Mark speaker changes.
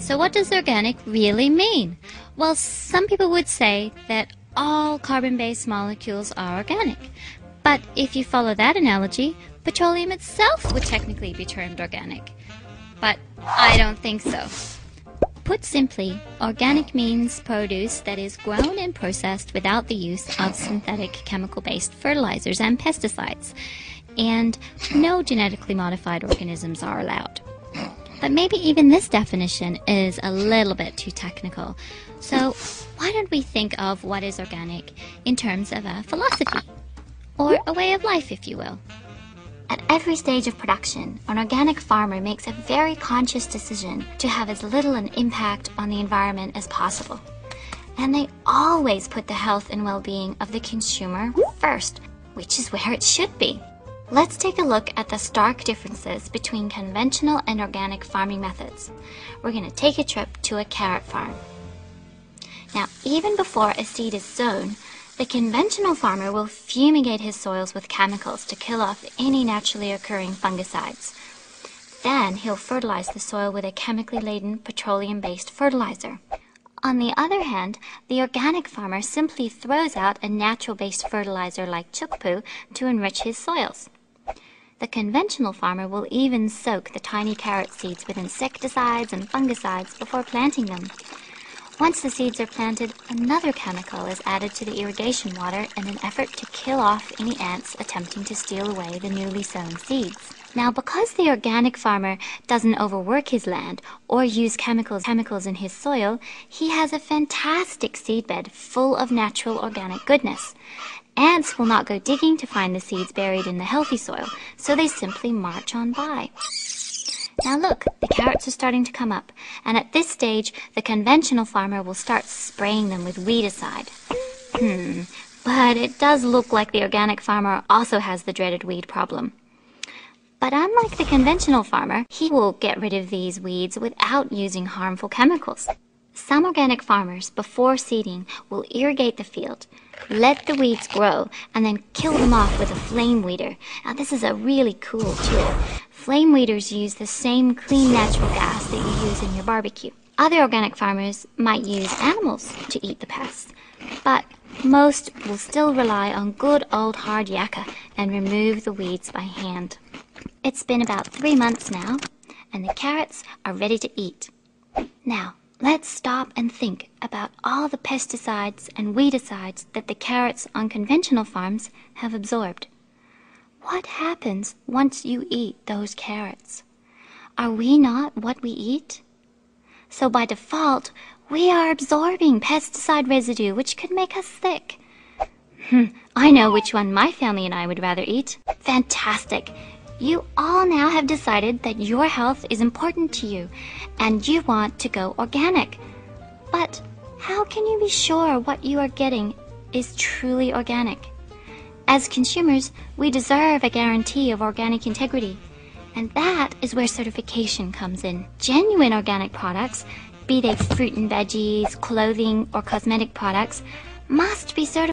Speaker 1: So what does organic really mean? Well, some people would say that all carbon-based molecules are organic. But if you follow that analogy, petroleum itself would technically be termed organic. But I don't think so. Put simply, organic means produce that is grown and processed without the use of synthetic chemical-based fertilizers and pesticides. And no genetically modified organisms are allowed. But maybe even this definition is a little bit too technical. So why don't we think of what is organic in terms of a philosophy, or a way of life, if you will. At every stage of production, an organic farmer makes a very conscious decision to have as little an impact on the environment as possible. And they always put the health and well-being of the consumer first, which is where it should be. Let's take a look at the stark differences between conventional and organic farming methods. We're going to take a trip to a carrot farm. Now, even before a seed is sown, the conventional farmer will fumigate his soils with chemicals to kill off any naturally occurring fungicides. Then he'll fertilize the soil with a chemically laden petroleum-based fertilizer. On the other hand, the organic farmer simply throws out a natural-based fertilizer like chook poo to enrich his soils. The conventional farmer will even soak the tiny carrot seeds with insecticides and fungicides before planting them. Once the seeds are planted, another chemical is added to the irrigation water in an effort to kill off any ants attempting to steal away the newly sown seeds. Now, because the organic farmer doesn't overwork his land or use chemicals in his soil, he has a fantastic seedbed full of natural organic goodness. Ants will not go digging to find the seeds buried in the healthy soil, so they simply march on by. Now look, the carrots are starting to come up, and at this stage, the conventional farmer will start spraying them with weedicide. But it does look like the organic farmer also has the dreaded weed problem. But unlike the conventional farmer, he will get rid of these weeds without using harmful chemicals. Some organic farmers, before seeding, will irrigate the field, let the weeds grow, and then kill them off with a flame weeder. Now this is a really cool tool. Flame weeders use the same clean natural gas that you use in your barbecue. Other organic farmers might use animals to eat the pests, but most will still rely on good old hard yakka and remove the weeds by hand. It's been about 3 months now, and the carrots are ready to eat. Now, let's stop and think about all the pesticides and weedicides that the carrots on conventional farms have absorbed. What happens once you eat those carrots? Are we not what we eat? So by default, we are absorbing pesticide residue, which could make us sick. I know which one my family and I would rather eat. Fantastic! You all now have decided that your health is important to you, and you want to go organic. But how can you be sure what you are getting is truly organic? As consumers, we deserve a guarantee of organic integrity, and that is where certification comes in. Genuine organic products, be they fruit and veggies, clothing, or cosmetic products, must be certified